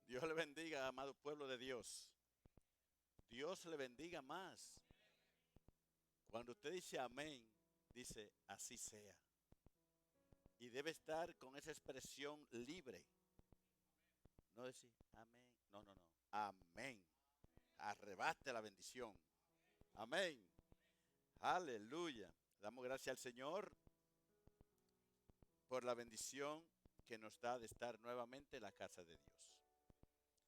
Dios le bendiga, amado pueblo de Dios. Dios le bendiga más. Cuando usted dice amén, dice así sea. Y debe estar con esa expresión libre. No decir amén. No, no, no. Amén. Arrebate la bendición. Amén. Aleluya. Damos gracias al Señor por la bendición que nos da de estar nuevamente en la casa de Dios.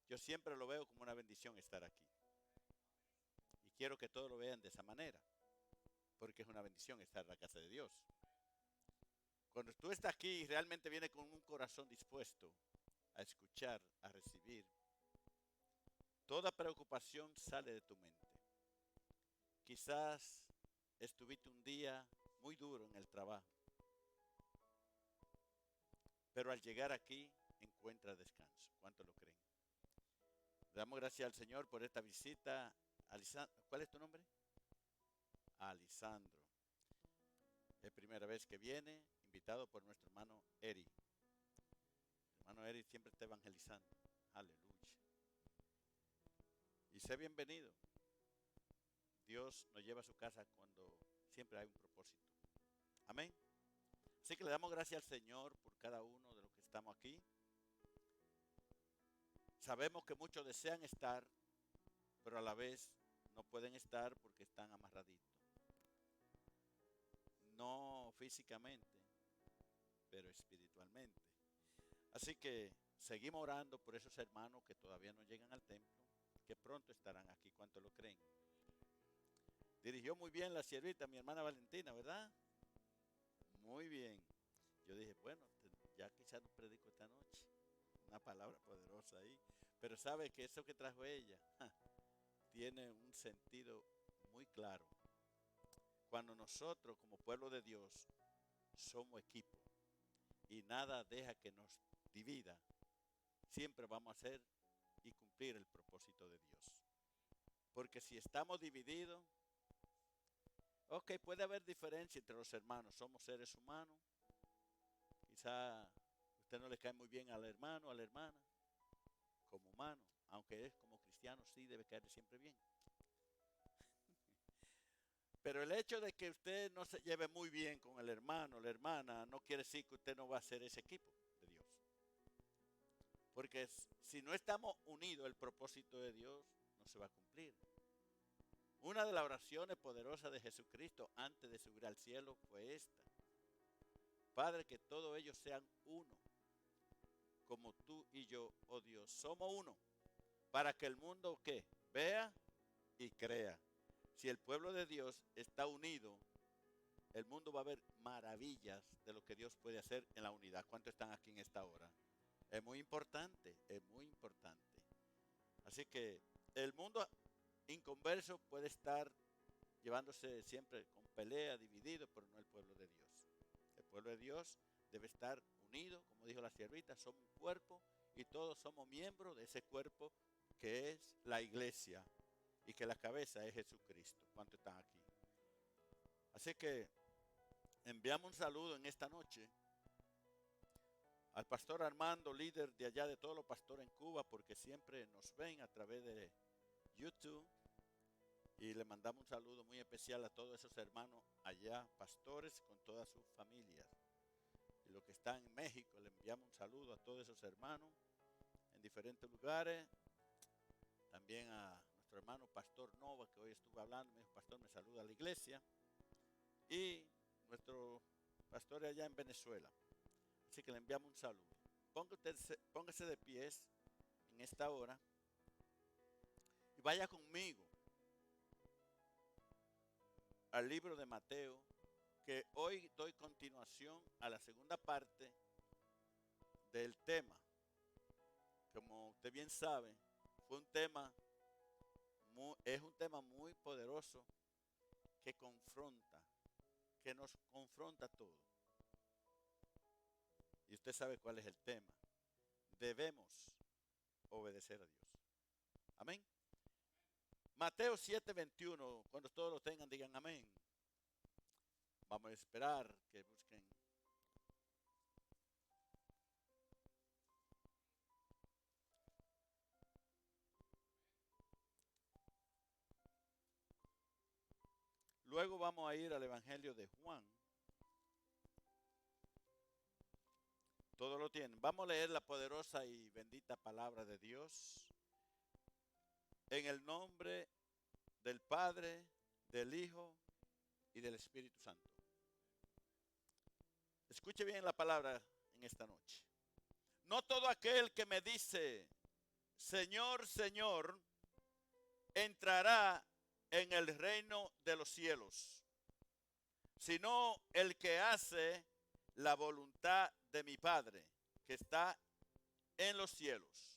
Yo siempre lo veo como una bendición estar aquí. Y quiero que todos lo vean de esa manera, porque es una bendición estar en la casa de Dios. Cuando tú estás aquí, realmente vienes con un corazón dispuesto a escuchar, a recibir. Toda preocupación sale de tu mente. Quizás estuviste un día muy duro en el trabajo, pero al llegar aquí encuentras descanso. ¿Cuántos lo creen? Le damos gracias al Señor por esta visita. ¿Cuál es tu nombre? Alisandro. Es primera vez que viene, invitado por nuestro hermano Eri. El hermano Eri siempre está evangelizando. Aleluya. Y sé bienvenido. Dios nos lleva a su casa cuando siempre hay un propósito. Amén. Así que le damos gracias al Señor por cada uno de los que estamos aquí. Sabemos que muchos desean estar, pero a la vez no pueden estar porque están amarraditos. No físicamente, pero espiritualmente. Así que seguimos orando por esos hermanos que todavía no llegan al templo, que pronto estarán aquí. ¿Cuántos lo creen? Dirigió muy bien la siervita, mi hermana Valentina, ¿verdad? Muy bien. Yo dije, bueno, ya quizás no predico esta noche. Una palabra poderosa ahí. Pero sabe que eso que trajo ella tiene un sentido muy claro. Cuando nosotros como pueblo de Dios somos equipo y nada deja que nos divida, siempre vamos a hacer y cumplir el propósito de Dios. Porque si estamos divididos, ok, puede haber diferencia entre los hermanos, somos seres humanos. Quizá a usted no le cae muy bien al hermano, a la hermana, como humano, aunque es como cristiano, sí debe caerle siempre bien. Pero el hecho de que usted no se lleve muy bien con el hermano, la hermana, no quiere decir que usted no va a ser ese equipo de Dios. Porque si no estamos unidos, el propósito de Dios no se va a cumplir. Una de las oraciones poderosas de Jesucristo antes de subir al cielo fue esta. Padre, que todos ellos sean uno, como tú y yo, oh Dios, somos uno, para que el mundo, ¿qué? Vea y crea. Si el pueblo de Dios está unido, el mundo va a ver maravillas de lo que Dios puede hacer en la unidad. ¿Cuántos están aquí en esta hora? Es muy importante, es muy importante. Así que el mundo inconverso puede estar llevándose siempre con pelea, dividido, pero no el pueblo de Dios. El pueblo de Dios debe estar unido, como dijo la siervita, somos un cuerpo y todos somos miembros de ese cuerpo que es la iglesia y que la cabeza es Jesucristo. ¿Cuántos están aquí? Así que enviamos un saludo en esta noche al pastor Armando, líder de allá de todos los pastores en Cuba, porque siempre nos ven a través de YouTube. Y le mandamos un saludo muy especial a todos esos hermanos allá, pastores con todas sus familias. Y los que están en México, le enviamos un saludo a todos esos hermanos en diferentes lugares. También a nuestro hermano Pastor Nova, que hoy estuve hablando, me dijo, pastor, me saluda a la iglesia. Y nuestro pastor allá en Venezuela. Así que le enviamos un saludo. Póngase de pies en esta hora y vaya conmigo al libro de Mateo, que hoy doy continuación a la segunda parte del tema. Como usted bien sabe, es un tema muy poderoso que nos confronta a todos. Y usted sabe cuál es el tema. Debemos obedecer a Dios. Amén. Mateo 7:21, cuando todos lo tengan, digan amén. Vamos a esperar que busquen. Luego vamos a ir al Evangelio de Juan. Todo lo tienen. Vamos a leer la poderosa y bendita palabra de Dios. En el nombre del Padre, del Hijo y del Espíritu Santo. Escuche bien la palabra en esta noche. No todo aquel que me dice, Señor, Señor, entrará en el reino de los cielos, sino el que hace la voluntad de mi Padre, que está en los cielos.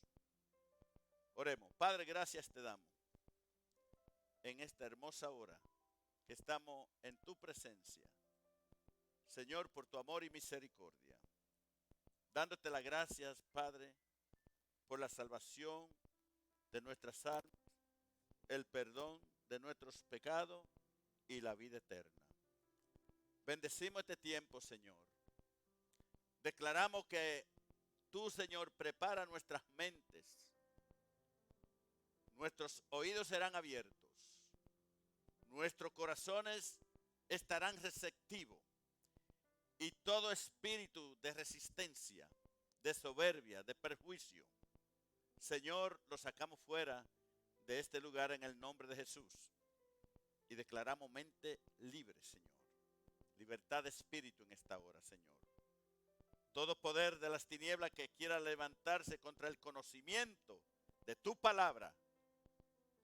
Oremos. Padre, gracias te damos en esta hermosa hora que estamos en tu presencia. Señor, por tu amor y misericordia. Dándote las gracias, Padre, por la salvación de nuestras almas, el perdón de nuestros pecados y la vida eterna. Bendecimos este tiempo, Señor. Declaramos que tú, Señor, prepara nuestras mentes. Nuestros oídos serán abiertos. Nuestros corazones estarán receptivos. Y todo espíritu de resistencia, de soberbia, de perjuicio, Señor, lo sacamos fuera de este lugar en el nombre de Jesús. Y declaramos mente libre, Señor. Libertad de espíritu en esta hora, Señor. Todo poder de las tinieblas que quiera levantarse contra el conocimiento de tu palabra,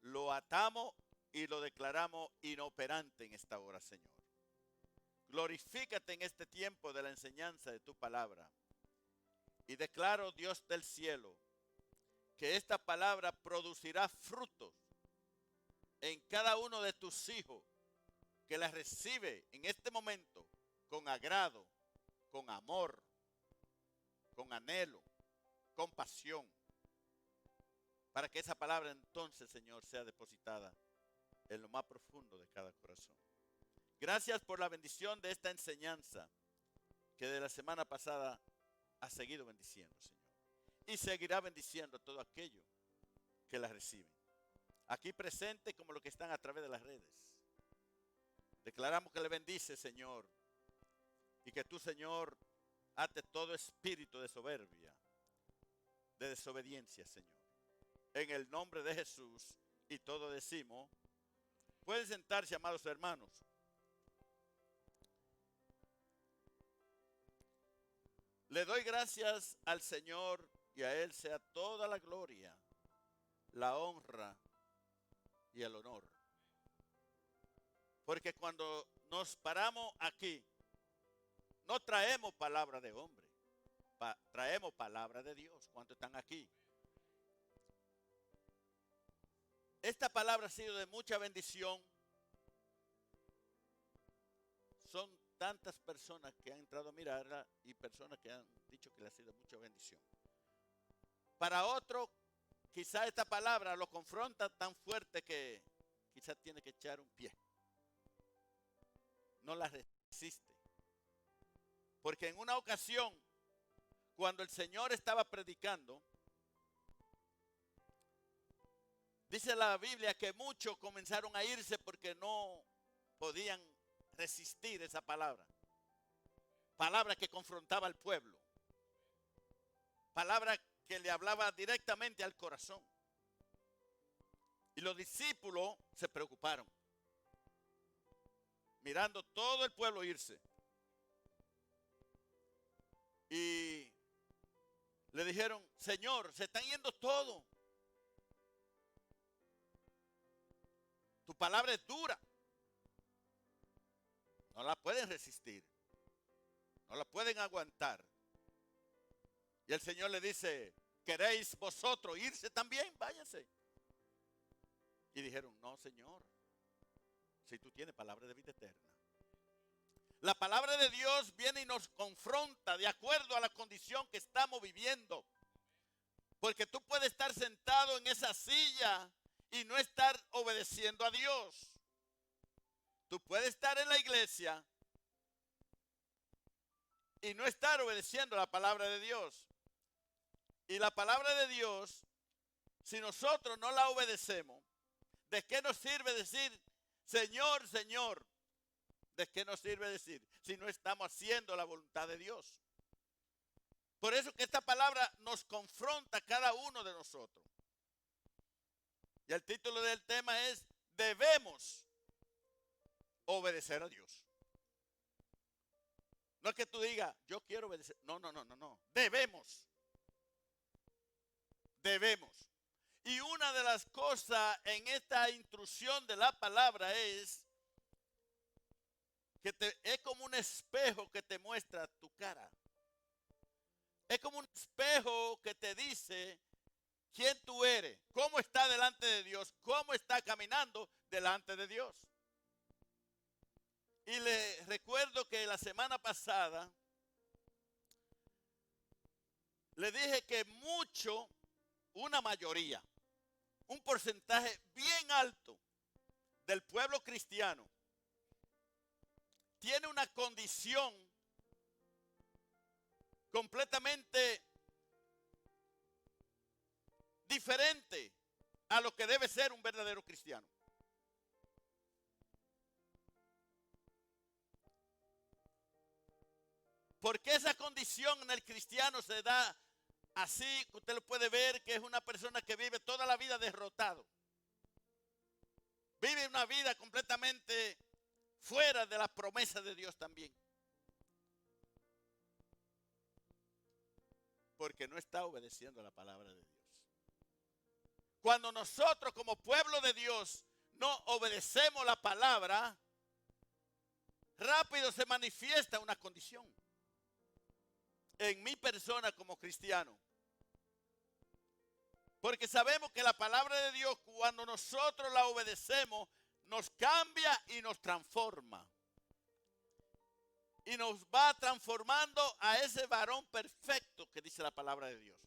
lo atamos y lo declaramos inoperante en esta hora, Señor. Glorifícate en este tiempo de la enseñanza de tu palabra. Y declaro, Dios del cielo, que esta palabra producirá frutos en cada uno de tus hijos que la recibe en este momento con agrado, con amor, con anhelo, con pasión, para que esa palabra entonces, Señor, sea depositada en lo más profundo de cada corazón. Gracias por la bendición de esta enseñanza que de la semana pasada ha seguido bendiciendo, Señor. Y seguirá bendiciendo a todo aquello que la reciben. Aquí presente como los que están a través de las redes. Declaramos que le bendice, Señor. Y que tú, Señor, ate todo espíritu de soberbia, de desobediencia, Señor. En el nombre de Jesús. Y todos decimos, pueden sentarse, amados hermanos. Le doy gracias al Señor y a Él sea toda la gloria, la honra y el honor. Porque cuando nos paramos aquí, no traemos palabra de hombre, traemos palabra de Dios. ¿Cuántos están aquí? Esta palabra ha sido de mucha bendición. Son tantas personas que han entrado a mirarla y personas que han dicho que le ha sido mucha bendición. Para otro, quizá esta palabra lo confronta tan fuerte que quizá tiene que echar un pie. No la resiste. Porque en una ocasión, cuando el Señor estaba predicando, dice la Biblia que muchos comenzaron a irse porque no podían resistir esa palabra. Palabra que confrontaba al pueblo. Palabra que le hablaba directamente al corazón. Y los discípulos se preocuparon, mirando todo el pueblo irse. Y le dijeron, Señor, se están yendo todos. Tu palabra es dura. No la pueden resistir. No la pueden aguantar. Y el Señor le dice, ¿queréis vosotros irse también? Váyanse. Y dijeron, no, Señor, si tú tienes palabra de vida eterna. La palabra de Dios viene y nos confronta de acuerdo a la condición que estamos viviendo. Porque tú puedes estar sentado en esa silla y no estar obedeciendo a Dios. Tú puedes estar en la iglesia y no estar obedeciendo la palabra de Dios. Y la palabra de Dios, si nosotros no la obedecemos, ¿de qué nos sirve decir, Señor, Señor? ¿de qué nos sirve decir si no estamos haciendo la voluntad de Dios? Por eso que esta palabra nos confronta a cada uno de nosotros. Y el título del tema es: debemos obedecer a Dios. No es que tú digas, yo quiero obedecer. No. Debemos. Y una de las cosas en esta instrucción de la palabra es que es como un espejo que te muestra tu cara. Es como un espejo que te dice quién tú eres, cómo está delante de Dios, cómo está caminando delante de Dios. Y le recuerdo que la semana pasada le dije que una mayoría, un porcentaje bien alto del pueblo cristiano tiene una condición completamente diferente a lo que debe ser un verdadero cristiano. Porque esa condición en el cristiano se da así, que usted lo puede ver, que es una persona que vive toda la vida derrotado. Vive una vida completamente fuera de la promesa de Dios también. Porque no está obedeciendo la palabra de Dios. Cuando nosotros como pueblo de Dios no obedecemos la palabra, rápido se manifiesta una condición en mi persona como cristiano. Porque sabemos que la palabra de Dios, cuando nosotros la obedecemos, nos cambia y nos transforma. Y nos va transformando a ese varón perfecto que dice la palabra de Dios.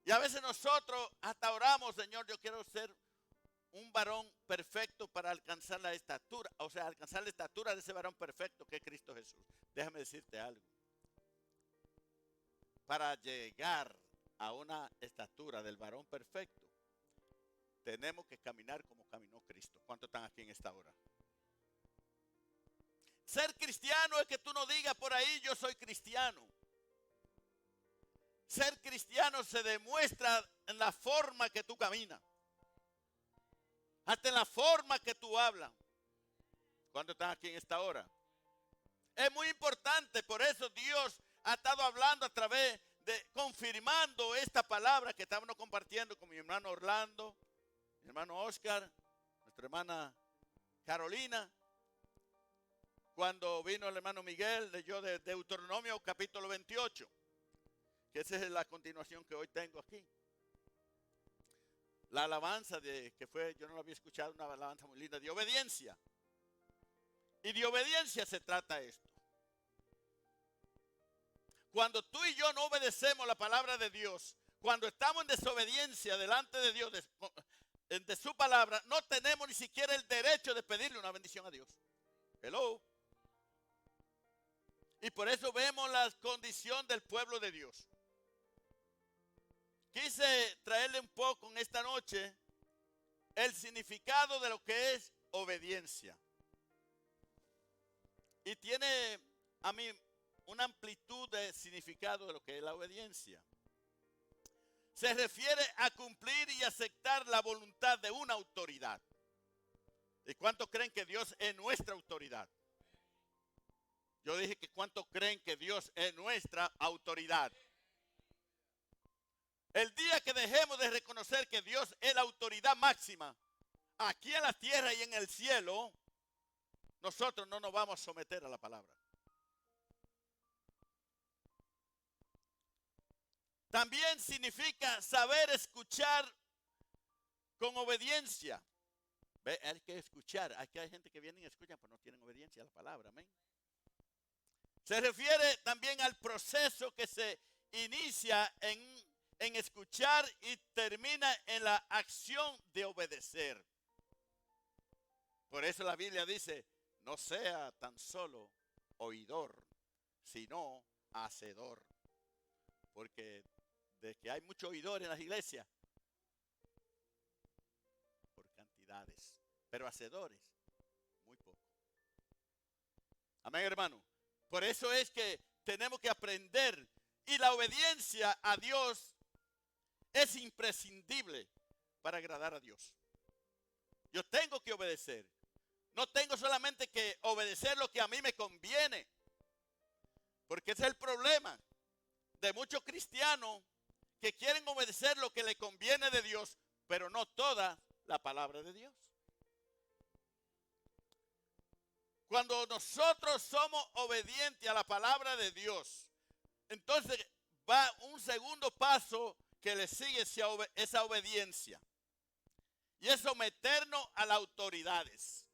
Y a veces nosotros hasta oramos, Señor, yo quiero ser un varón perfecto para alcanzar la estatura. O sea, alcanzar la estatura de ese varón perfecto que es Cristo Jesús. Déjame decirte algo. Para llegar a una estatura del varón perfecto, tenemos que caminar como caminó Cristo. ¿Cuántos están aquí en esta hora? Ser cristiano es que tú no digas por ahí, yo soy cristiano. Ser cristiano se demuestra en la forma que tú caminas, hasta en la forma que tú hablas. ¿Cuántos están aquí en esta hora? Es muy importante, por eso Dios ha estado hablando a través de, confirmando esta palabra que estábamos compartiendo con mi hermano Orlando, mi hermano Oscar, nuestra hermana Carolina. Cuando vino el hermano Miguel, leyó de Deuteronomio capítulo 28, que esa es la continuación que hoy tengo aquí. La alabanza que fue, yo no lo había escuchado, una alabanza muy linda, de obediencia. Y de obediencia se trata esto. Cuando tú y yo no obedecemos la palabra de Dios, cuando estamos en desobediencia delante de Dios, de su palabra, no tenemos ni siquiera el derecho de pedirle una bendición a Dios. Hello. Y por eso vemos la condición del pueblo de Dios. Quise traerle un poco en esta noche el significado de lo que es obediencia. Y tiene a mí una amplitud de significado de lo que es la obediencia. Se refiere a cumplir y aceptar la voluntad de una autoridad. ¿Y cuántos creen que Dios es nuestra autoridad? Yo dije que cuántos creen que Dios es nuestra autoridad. El día que dejemos de reconocer que Dios es la autoridad máxima, aquí en la tierra y en el cielo, nosotros no nos vamos a someter a la palabra. También significa saber escuchar con obediencia. ¿Ve? Hay que escuchar. Aquí hay gente que viene y escucha, pero no tienen obediencia a la palabra. Amén. Se refiere también al proceso que se inicia en escuchar y termina en la acción de obedecer. Por eso la Biblia dice, no sea tan solo oidor, sino hacedor. Porque de que hay mucho oidor en las iglesias, por cantidades, pero hacedores, muy poco. Amén, hermano. Por eso es que tenemos que aprender. Y la obediencia a Dios es imprescindible para agradar a Dios. Yo tengo que obedecer. No tengo solamente que obedecer lo que a mí me conviene. Porque ese es el problema de muchos cristianos que quieren obedecer lo que le conviene de Dios, pero no toda la palabra de Dios. Cuando nosotros somos obedientes a la palabra de Dios, entonces va un segundo paso que le sigue esa obediencia. Y es someternos a las autoridades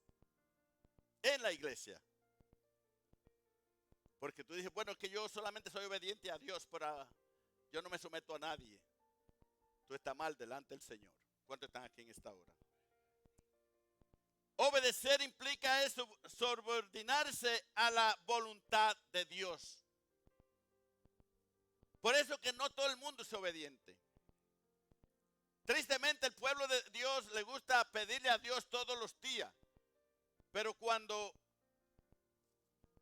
en la iglesia. Porque tú dices, bueno, es que yo solamente soy obediente a Dios, pero yo no me someto a nadie. Tú estás mal delante del Señor. ¿Cuántos están aquí en esta hora? Obedecer implica eso, subordinarse a la voluntad de Dios. Por eso que no todo el mundo es obediente. Tristemente el pueblo de Dios le gusta pedirle a Dios todos los días. Pero cuando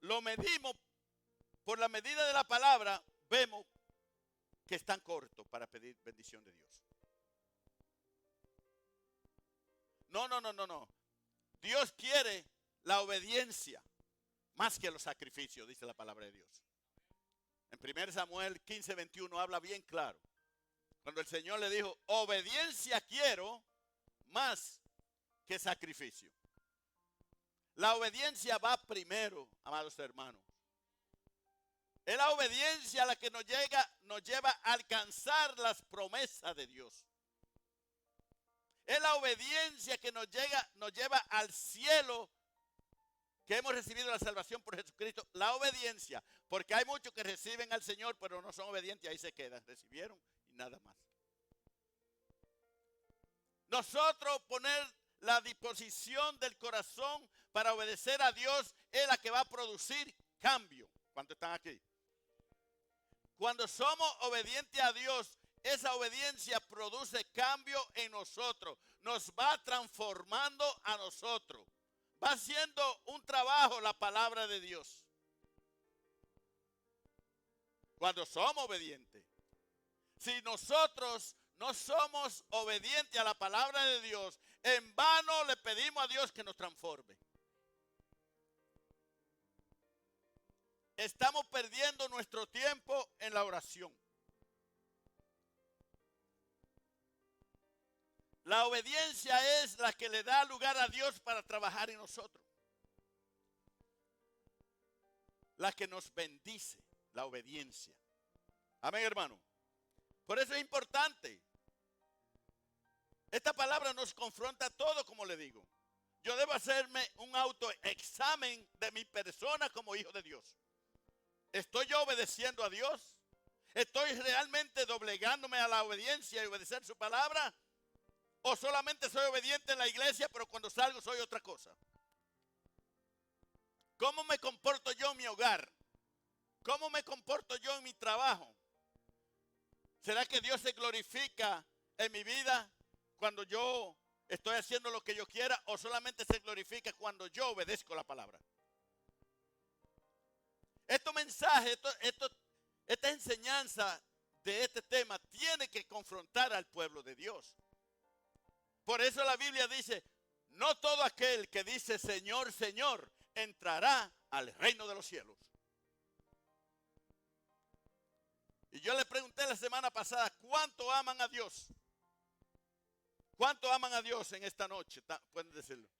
lo medimos por la medida de la palabra, vemos que están cortos para pedir bendición de Dios. No. Dios quiere la obediencia más que los sacrificios, dice la palabra de Dios. En 1 Samuel 15:21 habla bien claro. Cuando el Señor le dijo, obediencia quiero más que sacrificio. La obediencia va primero, amados hermanos. Es la obediencia la que nos lleva a alcanzar las promesas de Dios. Es la obediencia que nos lleva al cielo, que hemos recibido la salvación por Jesucristo. La obediencia, porque hay muchos que reciben al Señor, pero no son obedientes, ahí se quedan. Recibieron y nada más. Nosotros poner la disposición del corazón para obedecer a Dios es la que va a producir cambio. ¿Cuántos están aquí? Cuando somos obedientes a Dios, esa obediencia produce cambio en nosotros. Nos va transformando a nosotros. Va haciendo un trabajo la palabra de Dios. Cuando somos obedientes. Si nosotros no somos obedientes a la palabra de Dios, en vano le pedimos a Dios que nos transforme. Estamos perdiendo nuestro tiempo en la oración. La obediencia es la que le da lugar a Dios para trabajar en nosotros. La que nos bendice, la obediencia. Amén, hermano. Por eso es importante. Esta palabra nos confronta a todos, como le digo. Yo debo hacerme un autoexamen de mi persona como hijo de Dios. ¿Estoy yo obedeciendo a Dios? ¿Estoy realmente doblegándome a la obediencia y obedecer su palabra? ¿O solamente soy obediente en la iglesia, pero cuando salgo soy otra cosa? ¿Cómo me comporto yo en mi hogar? ¿Cómo me comporto yo en mi trabajo? ¿Será que Dios se glorifica en mi vida cuando yo estoy haciendo lo que yo quiera, o solamente se glorifica cuando yo obedezco la palabra? Estos mensajes, esta enseñanza de este tema tiene que confrontar al pueblo de Dios. Por eso la Biblia dice, no todo aquel que dice Señor, Señor, entrará al reino de los cielos. Y yo le pregunté la semana pasada, ¿cuánto aman a Dios? ¿Cuánto aman a Dios en esta noche? Pueden decirlo.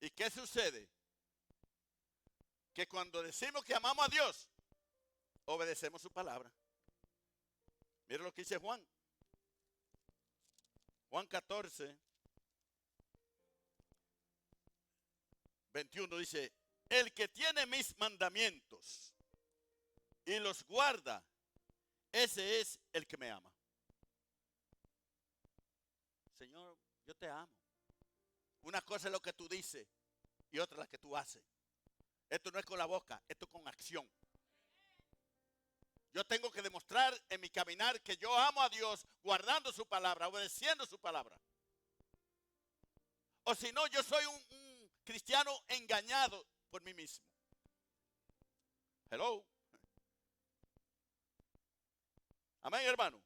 ¿Y qué sucede? Que cuando decimos que amamos a Dios, obedecemos su palabra. Mira lo que dice Juan. Juan 14, 21 dice, el que tiene mis mandamientos y los guarda, ese es el que me ama. Señor, yo te amo. Una cosa es lo que tú dices y otra la que tú haces. Esto no es con la boca, esto es con acción. Yo tengo que demostrar en mi caminar que yo amo a Dios guardando su palabra, obedeciendo su palabra. O si no, yo soy un cristiano engañado por mí mismo. Hello. Amén, hermano.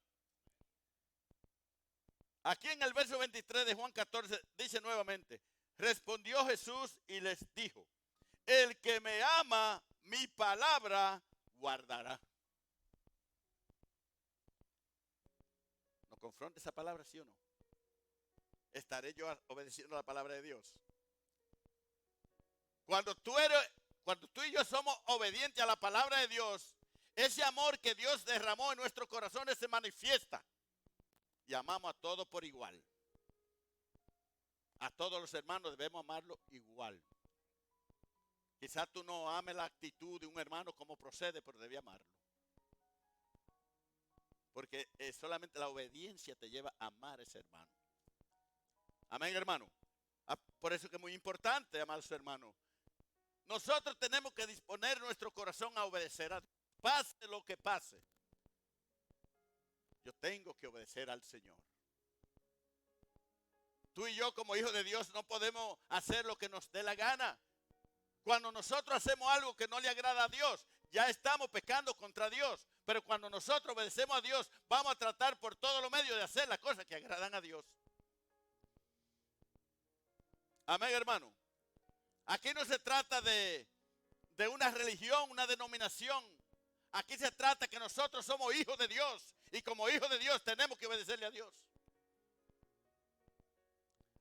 Aquí en el verso 23 de Juan 14 dice nuevamente, respondió Jesús y les dijo, el que me ama, mi palabra guardará. ¿Nos confronta esa palabra, sí o no? ¿Estaré yo obedeciendo la palabra de Dios? Cuando tú y yo somos obedientes a la palabra de Dios, ese amor que Dios derramó en nuestros corazones se manifiesta. Y amamos a todos por igual. A todos los hermanos debemos amarlo igual. Quizás tú no ames la actitud de un hermano como procede, pero debes amarlo. Porque solamente la obediencia te lleva a amar a ese hermano. Amén, hermano. Por eso que es muy importante amar a su hermano. Nosotros tenemos que disponer nuestro corazón a obedecer a Dios. Pase lo que pase. Yo tengo que obedecer al Señor. Tú y yo como hijos de Dios no podemos hacer lo que nos dé la gana. Cuando nosotros hacemos algo que no le agrada a Dios, ya estamos pecando contra Dios. Pero cuando nosotros obedecemos a Dios, vamos a tratar por todos los medios de hacer las cosas que agradan a Dios. Amén, hermano. Aquí no se trata de una religión, una denominación. Aquí se trata que nosotros somos hijos de Dios. Y como hijos de Dios tenemos que obedecerle a Dios.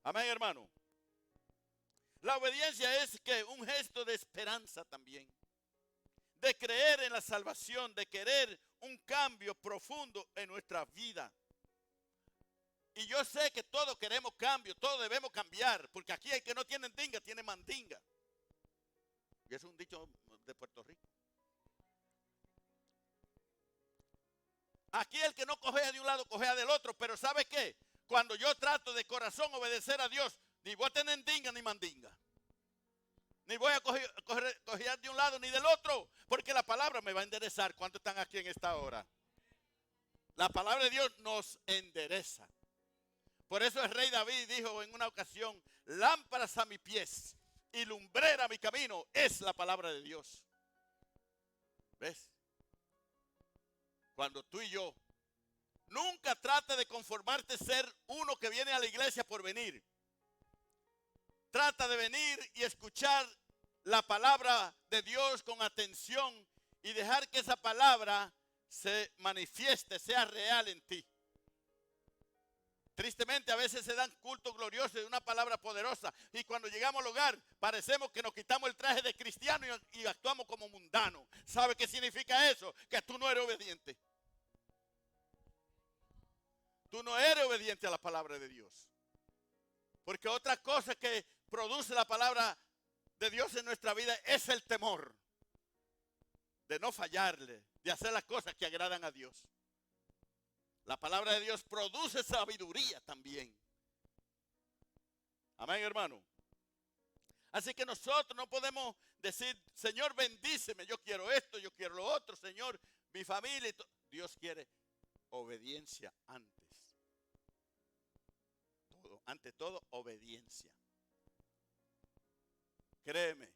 Amén, hermano. La obediencia es que un gesto de esperanza también. De creer en la salvación, de querer un cambio profundo en nuestra vida. Y yo sé que todos queremos cambio, todos debemos cambiar. Porque aquí el que no tiene dinga, tiene mandinga. Y es un dicho de Puerto Rico. Aquí el que no cojea de un lado, cojea del otro. Pero ¿sabe qué? Cuando yo trato de corazón obedecer a Dios, ni voy a tener dinga ni mandinga. Ni voy a cojear de un lado ni del otro. Porque la palabra me va a enderezar. ¿Cuántos están aquí en esta hora? La palabra de Dios nos endereza. Por eso el rey David dijo en una ocasión, lámparas a mis pies y lumbrera a mi camino es la palabra de Dios. ¿Ves? Cuando tú y yo, nunca trate de conformarte ser uno que viene a la iglesia por venir. Trata de venir y escuchar la palabra de Dios con atención y dejar que esa palabra se manifieste, sea real en ti. Tristemente a veces se dan cultos gloriosos de una palabra poderosa y cuando llegamos al hogar parecemos que nos quitamos el traje de cristiano y actuamos como mundanos. ¿Sabe qué significa eso? Que tú no eres obediente. Tú no eres obediente a la palabra de Dios. Porque otra cosa que produce la palabra de Dios en nuestra vida es el temor de no fallarle, de hacer las cosas que agradan a Dios. La palabra de Dios produce sabiduría también. Amén, hermano. Así que nosotros no podemos decir, Señor, bendíceme, yo quiero esto, yo quiero lo otro, Señor, mi familia. Dios quiere obediencia antes. Ante todo, obediencia. Créeme,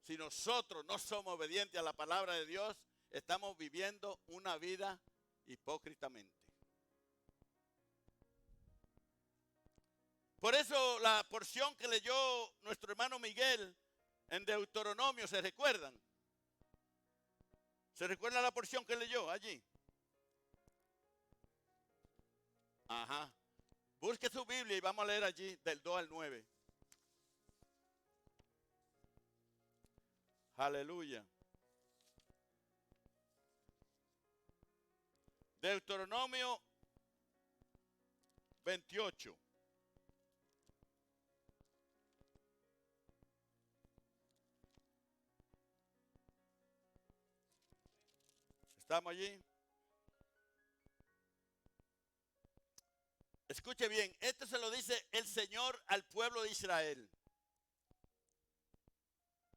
si nosotros no somos obedientes a la palabra de Dios, estamos viviendo una vida hipócritamente. Por eso la porción que leyó nuestro hermano Miguel en Deuteronomio, ¿se recuerdan? ¿Se recuerda la porción que leyó allí? Ajá. Busque su Biblia y vamos a leer allí del 2 al 9. Aleluya. Deuteronomio 28. ¿Estamos allí? Escuche bien, esto se lo dice el Señor al pueblo de Israel.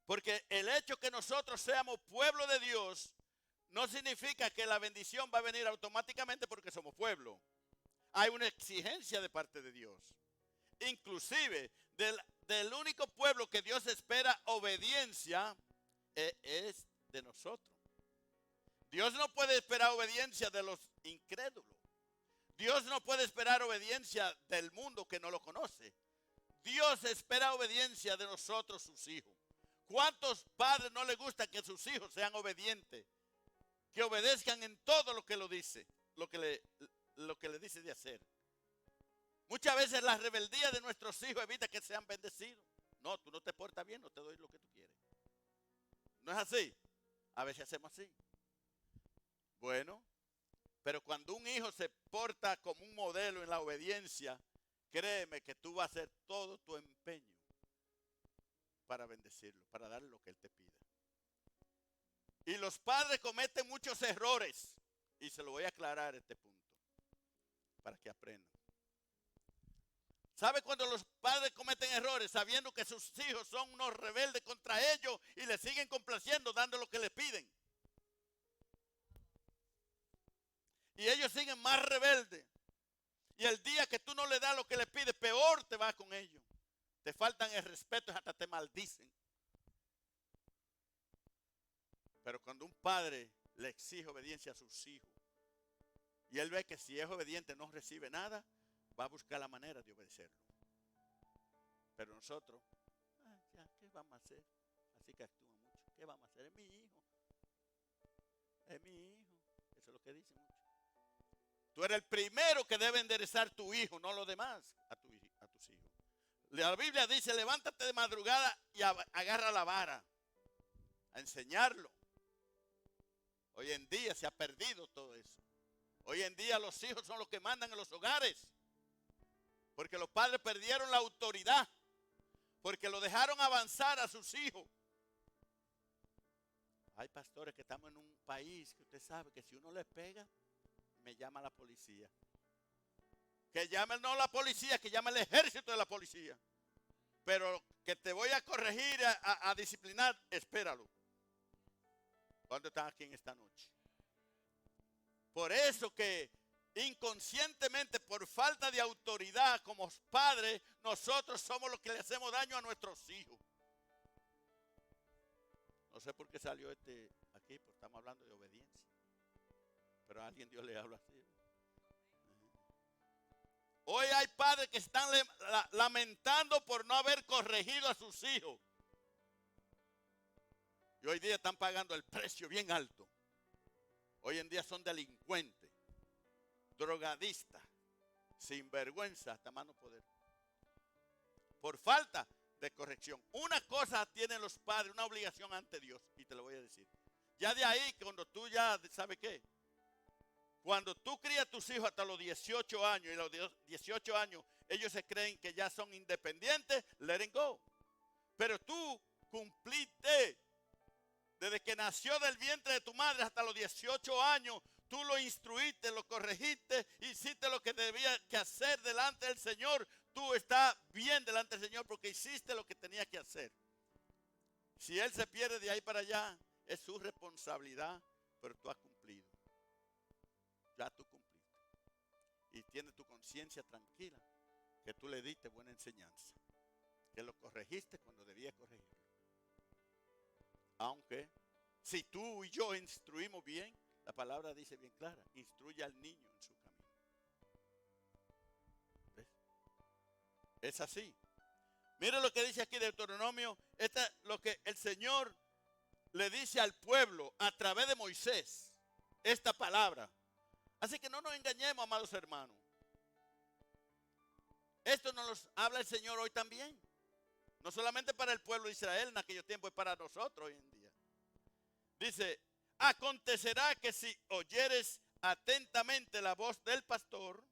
Porque el hecho que nosotros seamos pueblo de Dios no significa que la bendición va a venir automáticamente porque somos pueblo. Hay una exigencia de parte de Dios. Inclusive del único pueblo que Dios espera obediencia es de nosotros. Dios no puede esperar obediencia de los incrédulos. Dios no puede esperar obediencia del mundo que no lo conoce. Dios espera obediencia de nosotros, sus hijos. ¿Cuántos padres no les gusta que sus hijos sean obedientes? Que obedezcan en todo lo que lo dice, lo que le dice de hacer. Muchas veces la rebeldía de nuestros hijos evita que sean bendecidos. No, tú no te portas bien, no te doy lo que tú quieres. ¿No es así? A veces hacemos así. Bueno, pero cuando un hijo se porta como un modelo en la obediencia, créeme que tú vas a hacer todo tu empeño para bendecirlo, para darle lo que él te pida. Y los padres cometen muchos errores. Y se lo voy a aclarar este punto, para que aprendan. ¿Sabe cuando los padres cometen errores sabiendo que sus hijos son unos rebeldes contra ellos y le siguen complaciendo, dando lo que les piden? Y ellos siguen más rebeldes. Y el día que tú no le das lo que le pides, peor te va con ellos. Te faltan el respeto y hasta te maldicen. Pero cuando un padre le exige obediencia a sus hijos y él ve que si es obediente no recibe nada, va a buscar la manera de obedecerlo. Pero nosotros, ya, ¿qué vamos a hacer? Así que actúan mucho. ¿Qué vamos a hacer? Es mi hijo. Es mi hijo. Eso es lo que dicen mucho. Tú eres el primero que debe enderezar tu hijo, no los demás, a tus hijos. La Biblia dice, levántate de madrugada y agarra la vara, a enseñarlo. Hoy en día se ha perdido todo eso. Hoy en día los hijos son los que mandan en los hogares. Porque los padres perdieron la autoridad. Porque lo dejaron avanzar a sus hijos. Hay pastores que estamos en un país que usted sabe que si uno le pega, me llama la policía. Que llame no la policía, que llame el ejército de la policía. Pero que te voy a corregir, a disciplinar, espéralo. ¿Cuántos están aquí en esta noche? Por eso que inconscientemente, por falta de autoridad como padres, nosotros somos los que le hacemos daño a nuestros hijos. No sé por qué salió aquí, porque estamos hablando de obediencia. Pero a alguien Dios le habla así. Hoy hay padres que están lamentando por no haber corregido a sus hijos. Y hoy día están pagando el precio bien alto. Hoy en día son delincuentes, drogadistas, sinvergüenza, hasta mano poder. Por falta de corrección. Una cosa tienen los padres, una obligación ante Dios, y te lo voy a decir. Ya de ahí, cuando tú ya, ¿sabes qué? Cuando tú crías a tus hijos hasta los 18 años, y a los 18 años ellos se creen que ya son independientes, let it go. Pero tú cumpliste. Desde que nació del vientre de tu madre hasta los 18 años, tú lo instruiste, lo corregiste, hiciste lo que debía que hacer delante del Señor. Tú estás bien delante del Señor porque hiciste lo que tenía que hacer. Si Él se pierde de ahí para allá, es su responsabilidad, pero tú has cumplido. Ya tú cumpliste. Y tienes tu conciencia tranquila que tú le diste buena enseñanza. Que lo corregiste cuando debía corregirlo. Aunque, si tú y yo instruimos bien, la palabra dice bien clara, instruye al niño en su camino. ¿Ves? Es así. Mira lo que dice aquí Deuteronomio, esta es lo que el Señor le dice al pueblo a través de Moisés, esta palabra. Así que no nos engañemos, amados hermanos. Esto nos lo habla el Señor hoy también. No solamente para el pueblo de Israel en aquellos tiempos, es para nosotros hoy en día. Dice, acontecerá que si oyeres atentamente la voz del pastor,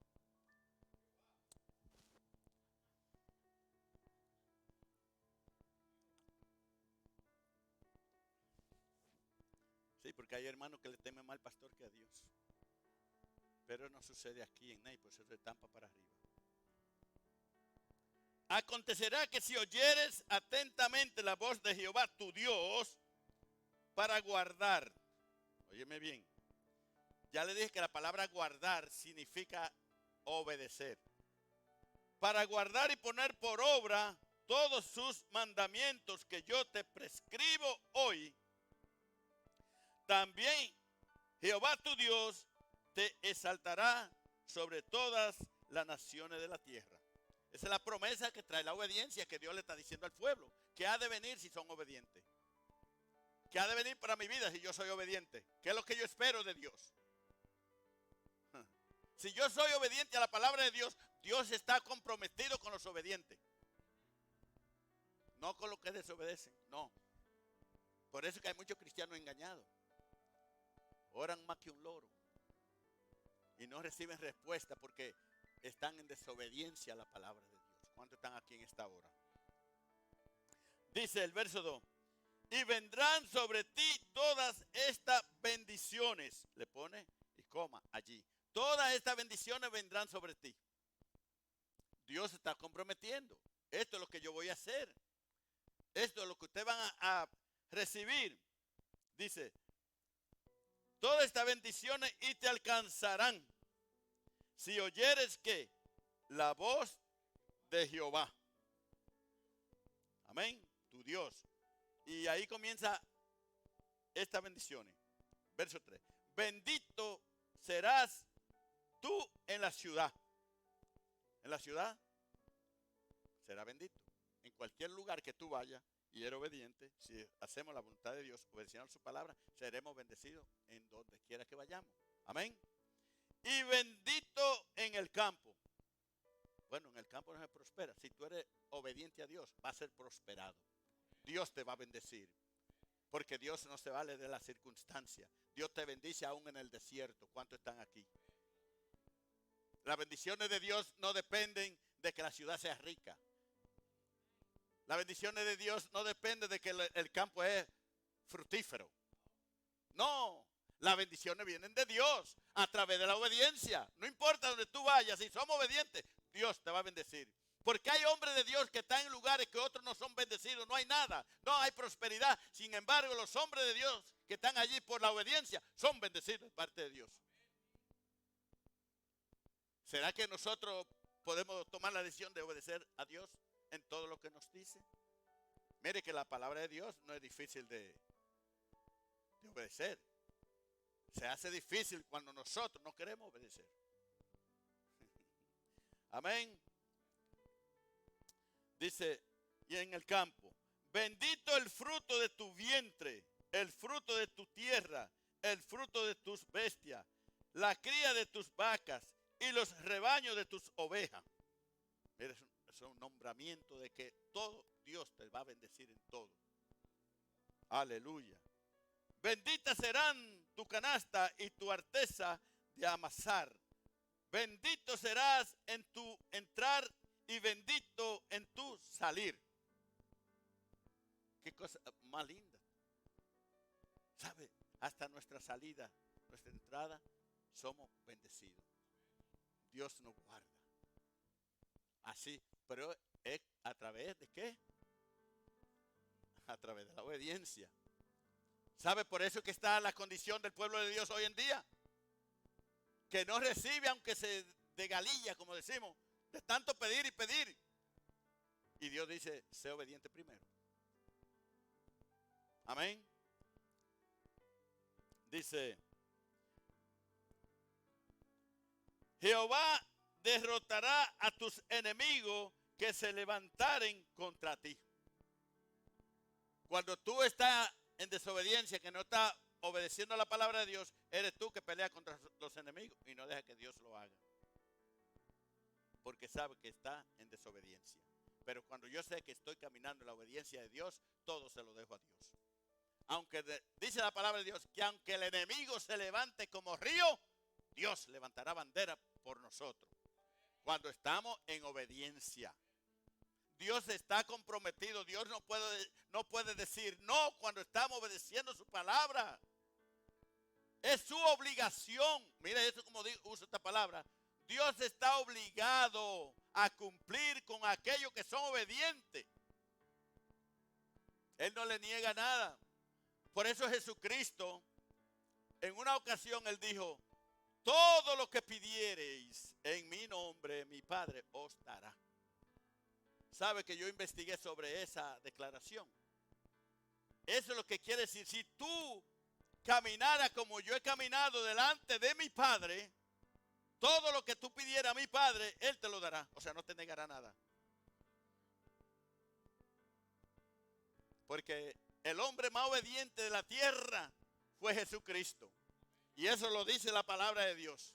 sí, porque hay hermanos que le temen más al pastor que a Dios. Pero no sucede aquí en Ney, pues eso se estampa para arriba. Acontecerá que si oyeres atentamente la voz de Jehová tu Dios para guardar, óyeme bien, ya le dije que la palabra guardar significa obedecer. Para guardar y poner por obra todos sus mandamientos que yo te prescribo hoy, también Jehová tu Dios te exaltará sobre todas las naciones de la tierra. Esa es la promesa que trae la obediencia que Dios le está diciendo al pueblo, que ha de venir si son obedientes. Que ha de venir para mi vida si yo soy obediente. ¿Qué es lo que yo espero de Dios? Si yo soy obediente a la palabra de Dios, Dios está comprometido con los obedientes. No con los que desobedecen, no. Por eso es que hay muchos cristianos engañados. Oran más que un loro. Y no reciben respuesta porque están en desobediencia a la palabra de Dios. ¿Cuántos están aquí en esta hora? Dice el verso 2. Y vendrán sobre ti todas estas bendiciones. Le pone y coma allí. Todas estas bendiciones vendrán sobre ti. Dios se está comprometiendo. Esto es lo que yo voy a hacer. Esto es lo que ustedes van a recibir. Dice, todas estas bendiciones y te alcanzarán si oyeres que la voz de Jehová. Amén, tu Dios. Y ahí comienza estas bendiciones. Verso 3. Bendito serás tú en la ciudad. En la ciudad será bendito. En cualquier lugar que tú vayas y eres obediente, si hacemos la voluntad de Dios, obedeciendo su palabra, seremos bendecidos en donde quiera que vayamos. Amén. Y bendito en el campo. Bueno, en el campo no se prospera. Si tú eres obediente a Dios, va a ser prosperado. Dios te va a bendecir. Porque Dios no se vale de las circunstancias. Dios te bendice aún en el desierto. ¿Cuántos están aquí? Las bendiciones de Dios no dependen de que la ciudad sea rica. Las bendiciones de Dios no dependen de que el campo es fructífero. No, las bendiciones vienen de Dios a través de la obediencia. No importa donde tú vayas, si somos obedientes, Dios te va a bendecir. Porque hay hombres de Dios que están en lugares que otros no son bendecidos. No hay nada, no hay prosperidad. Sin embargo, los hombres de Dios que están allí por la obediencia son bendecidos de parte de Dios. ¿Será que nosotros podemos tomar la decisión de obedecer a Dios en todo lo que nos dice? Mire que la palabra de Dios no es difícil de obedecer. Se hace difícil cuando nosotros no queremos obedecer. Amén. Dice, y en el campo, bendito el fruto de tu vientre, el fruto de tu tierra, el fruto de tus bestias, la cría de tus vacas y los rebaños de tus ovejas. Mira, es un nombramiento de que todo Dios te va a bendecir en todo. Aleluya. Bendita serán tu canasta y tu arteza de amasar. Bendito serás en tu entrar y bendito en tu salir. Qué cosa más linda. ¿Sabe? Hasta nuestra salida, nuestra entrada, somos bendecidos. Dios nos guarda. Así, pero es a través de ¿qué? A través de la obediencia. ¿Sabe? Por eso que está la condición del pueblo de Dios hoy en día. Que no recibe aunque se de galilla, como decimos, de tanto pedir y pedir. Y Dios dice, sé obediente primero. Amén. Dice, Jehová derrotará a tus enemigos que se levantaren contra ti. Cuando tú estás en desobediencia, que no estás obedeciendo a la palabra de Dios, eres tú que peleas contra los enemigos y no deja que Dios lo haga. Porque sabe que está en desobediencia. Pero cuando yo sé que estoy caminando en la obediencia de Dios, todo se lo dejo a Dios. Aunque dice la palabra de Dios que aunque el enemigo se levante como río, Dios levantará bandera por nosotros. Cuando estamos en obediencia. Dios está comprometido. Dios no puede decir no cuando estamos obedeciendo su palabra. Es su obligación. Mira eso como uso esta palabra. Dios está obligado a cumplir con aquellos que son obedientes. Él no le niega nada. Por eso Jesucristo, en una ocasión, Él dijo, todo lo que pidiereis en mi nombre, mi Padre os dará. sabe que yo investigué sobre esa declaración. Eso es lo que quiere decir. Si tú caminaras como yo he caminado delante de mi Padre, todo lo que tú pidieras a mi Padre, Él te lo dará. O sea, no te negará nada. Porque el hombre más obediente de la tierra fue Jesucristo. Y eso lo dice la palabra de Dios.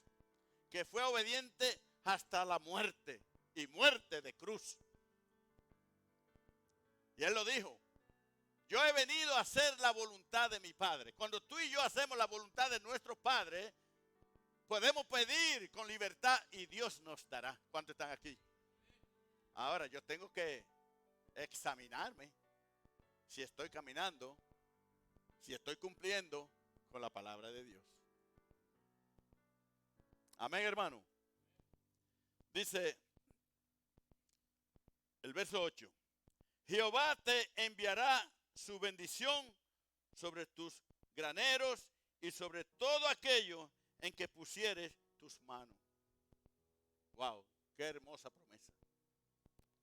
Que fue obediente hasta la muerte. Y muerte de cruz. Y Él lo dijo. Yo he venido a hacer la voluntad de mi Padre. Cuando tú y yo hacemos la voluntad de nuestro Padre, podemos pedir con libertad y Dios nos dará. ¿Cuántos están aquí? Ahora yo tengo que examinarme si estoy caminando, si estoy cumpliendo con la palabra de Dios. Amén, hermano. Dice el verso 8. Jehová te enviará su bendición sobre tus graneros y sobre todo aquello en que pusieres tus manos. Wow, qué hermosa promesa.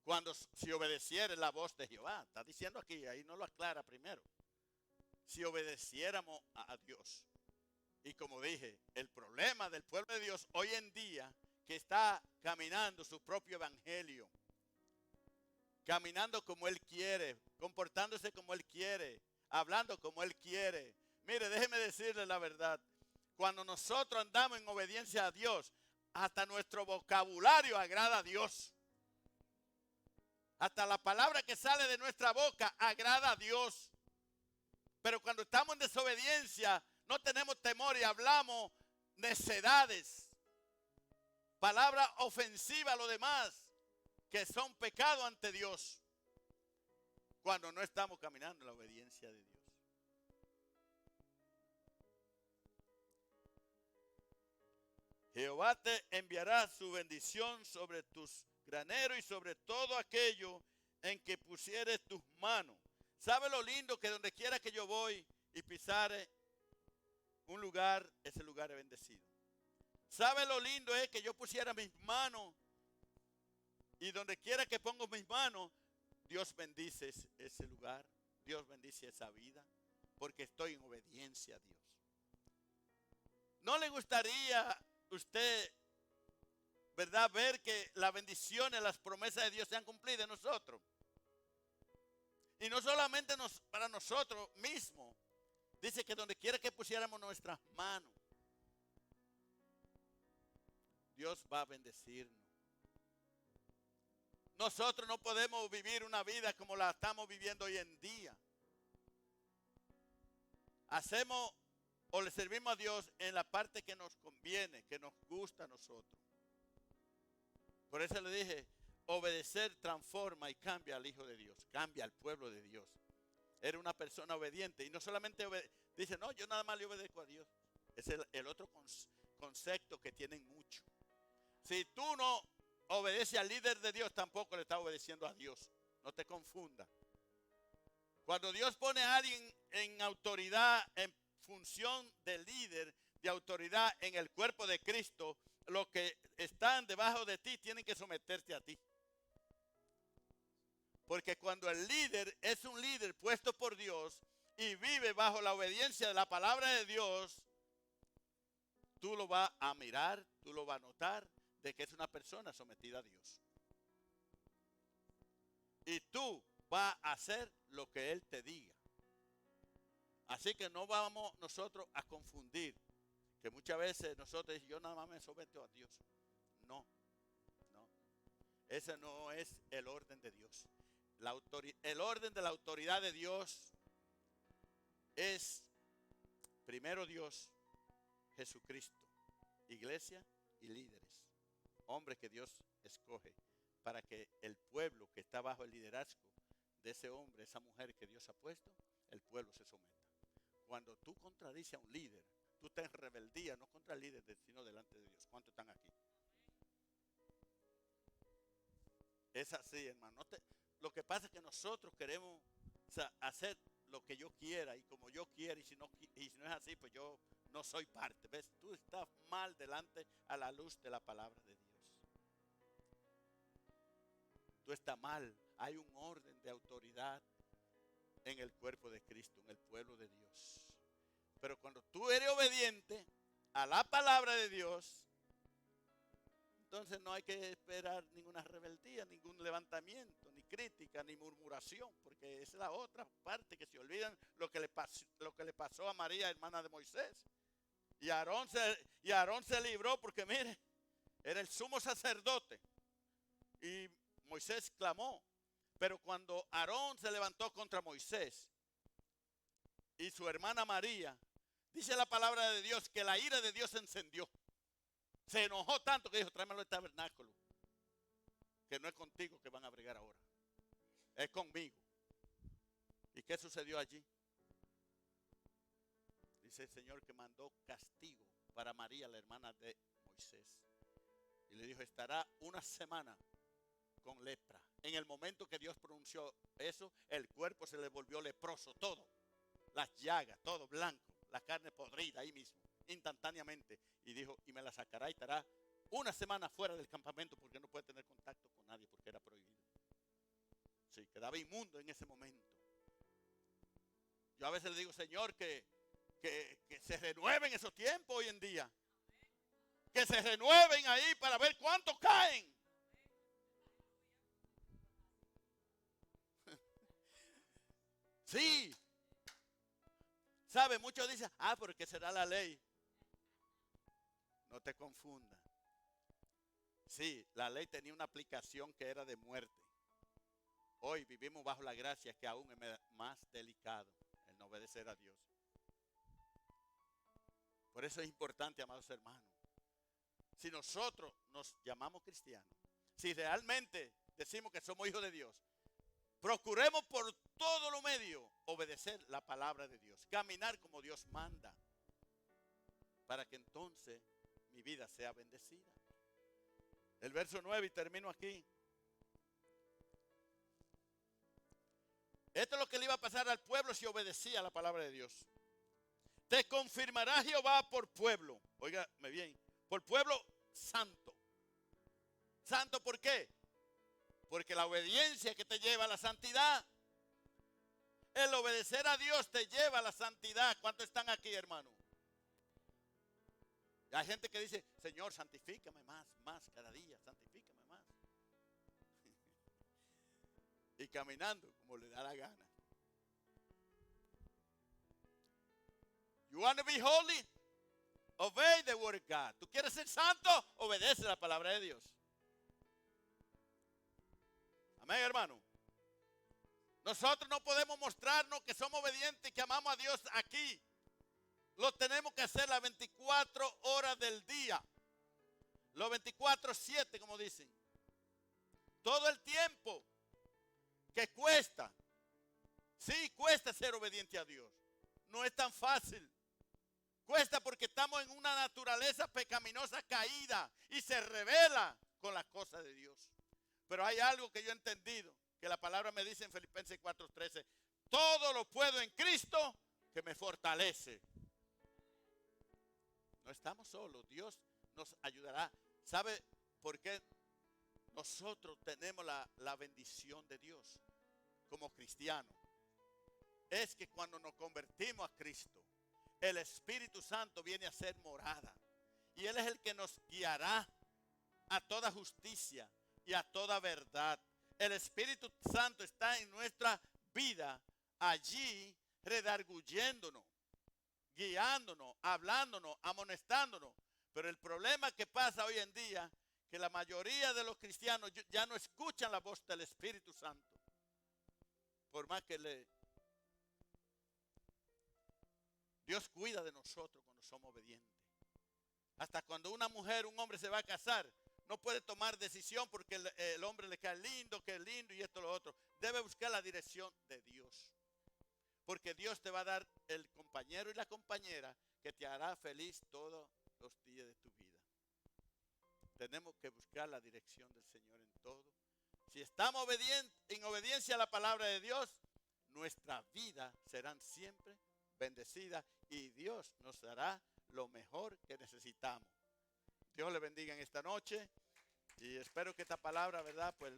Cuando si obedecieres la voz de Jehová, está diciendo aquí, ahí no lo aclara primero. Si obedeciéramos a Dios. Y como dije, el problema del pueblo de Dios hoy en día que está caminando su propio evangelio. Caminando como Él quiere, comportándose como Él quiere, hablando como Él quiere. Mire, déjeme decirle la verdad. Cuando nosotros andamos en obediencia a Dios, hasta nuestro vocabulario agrada a Dios. Hasta la palabra que sale de nuestra boca agrada a Dios. Pero cuando estamos en desobediencia, no tenemos temor y hablamos necedades. Palabras ofensivas a los demás, que son pecado ante Dios. Cuando no estamos caminando en la obediencia de Dios. Jehová te enviará su bendición sobre tus graneros y sobre todo aquello en que pusieres tus manos. ¿Sabe lo lindo que donde quiera que yo voy y pisare un lugar, ese lugar es bendecido? ¿Sabe lo lindo es que yo pusiera mis manos y donde quiera que pongo mis manos, Dios bendice ese lugar, Dios bendice esa vida, porque estoy en obediencia a Dios? ¿No le gustaría usted, verdad, ver que las bendiciones, las promesas de Dios se han cumplido en nosotros? Y no solamente para nosotros mismos. Dice que donde quiera que pusiéramos nuestras manos, Dios va a bendecirnos. Nosotros no podemos vivir una vida como la estamos viviendo hoy en día. Hacemos o le servimos a Dios en la parte que nos conviene, que nos gusta a nosotros. Por eso le dije, obedecer transforma y cambia al Hijo de Dios, cambia al pueblo de Dios. Era una persona obediente y no solamente dice, no, yo nada más le obedezco a Dios. Es el otro concepto que tienen mucho. Si tú no obedeces al líder de Dios, tampoco le estás obedeciendo a Dios. No te confundas. Cuando Dios pone a alguien en autoridad, en función de líder, de autoridad en el cuerpo de Cristo, los que están debajo de ti tienen que someterte a ti. Porque cuando el líder es un líder puesto por Dios y vive bajo la obediencia de la palabra de Dios, tú lo vas a mirar, tú lo vas a notar de que es una persona sometida a Dios. Y tú vas a hacer lo que Él te diga. Así que no vamos nosotros a confundir. Que muchas veces nosotros decimos, yo nada más me someto a Dios. No. Ese no es el orden de Dios. El orden de la autoridad de Dios es primero Dios, Jesucristo, iglesia y líderes. Hombres que Dios escoge para que el pueblo que está bajo el liderazgo de ese hombre, esa mujer que Dios ha puesto, el pueblo se someta. Cuando tú contradices a un líder, tú estás en rebeldía, no contra el líder, sino delante de Dios. ¿Cuántos están aquí? Es así, hermano. Lo que pasa es que nosotros queremos hacer lo que yo quiera y como yo quiera, y si no es así, pues yo no soy parte. ¿Ves? Tú estás mal delante a la luz de la palabra de Dios. Tú estás mal Hay un orden de autoridad en el cuerpo de Cristo, en el pueblo de Dios. Pero cuando tú eres obediente a la palabra de Dios, entonces no hay que esperar ninguna rebeldía, ningún levantamiento, ni crítica, ni murmuración, porque esa es la otra parte, que se olvidan lo que le pasó a María, hermana de Moisés. Y Aarón se libró porque, mire, era el sumo sacerdote. Y Moisés clamó. Pero cuando Aarón se levantó contra Moisés y su hermana María, dice la palabra de Dios que la ira de Dios se encendió. Se enojó tanto que dijo, tráemelo al tabernáculo, que no es contigo que van a bregar ahora, es conmigo. ¿Y qué sucedió allí? Dice el Señor que mandó castigo para María, la hermana de Moisés. Y le dijo, estará una semana con lepra. En el momento que Dios pronunció eso, el cuerpo se le volvió leproso, todo. Las llagas, todo blanco, la carne podrida ahí mismo, instantáneamente. Y dijo, y me la sacará y estará una semana fuera del campamento porque no puede tener contacto con nadie porque era prohibido. Sí, quedaba inmundo en ese momento. Yo a veces le digo, Señor, que se renueven esos tiempos hoy en día. Que se renueven ahí para ver cuántos caen. Sí. ¿Sabe? Muchos dicen, porque será la ley. No te confundas. Sí, la ley tenía una aplicación que era de muerte. Hoy vivimos bajo la gracia, que aún es más delicado el no obedecer a Dios. Por eso es importante, amados hermanos, si nosotros nos llamamos cristianos, si realmente decimos que somos hijos de Dios, procuremos por todo lo medio obedecer la palabra de Dios, caminar como Dios manda, para que entonces mi vida sea bendecida. El verso 9, y termino aquí. Esto es lo que le iba a pasar al pueblo si obedecía la palabra de Dios. Te confirmará Jehová por pueblo, óigame bien, por pueblo santo. ¿Santo por qué? Porque la obediencia que te lleva a la santidad. El obedecer a Dios te lleva a la santidad. ¿Cuántos están aquí, hermano? Y hay gente que dice, Señor, santifícame más cada día, santifícame más. Y caminando como le da la gana. You want to be holy? Obey the word of God. ¿Tú quieres ser santo? Obedece la palabra de Dios. Amén, hermano. Nosotros no podemos mostrarnos que somos obedientes y que amamos a Dios aquí. Lo tenemos que hacer las 24 horas del día. Los 24/7, como dicen. Todo el tiempo que cuesta. Sí, cuesta ser obediente a Dios. No es tan fácil. Cuesta porque estamos en una naturaleza pecaminosa caída y se revela con las cosas de Dios. Pero hay algo que yo he entendido, que la palabra me dice en Filipenses 4:13. Todo lo puedo en Cristo que me fortalece. No estamos solos, Dios nos ayudará. ¿Sabe por qué nosotros tenemos la bendición de Dios como cristianos? Es que cuando nos convertimos a Cristo, el Espíritu Santo viene a ser morada. Y Él es el que nos guiará a toda justicia y a toda verdad. El Espíritu Santo está en nuestra vida, allí redarguyéndonos, guiándonos, hablándonos, amonestándonos. Pero el problema que pasa hoy en día, que la mayoría de los cristianos ya no escuchan la voz del Espíritu Santo. Por más que Dios cuida de nosotros cuando somos obedientes. Hasta cuando una mujer, un hombre se va a casar, no puede tomar decisión porque el hombre le cae lindo, que es lindo y esto lo otro. Debe buscar la dirección de Dios. Porque Dios te va a dar el compañero y la compañera que te hará feliz todos los días de tu vida. Tenemos que buscar la dirección del Señor en todo. Si estamos en obediencia a la palabra de Dios, nuestras vidas serán siempre bendecidas y Dios nos dará lo mejor que necesitamos. Dios le bendiga en esta noche y espero que esta palabra, ¿verdad? Pues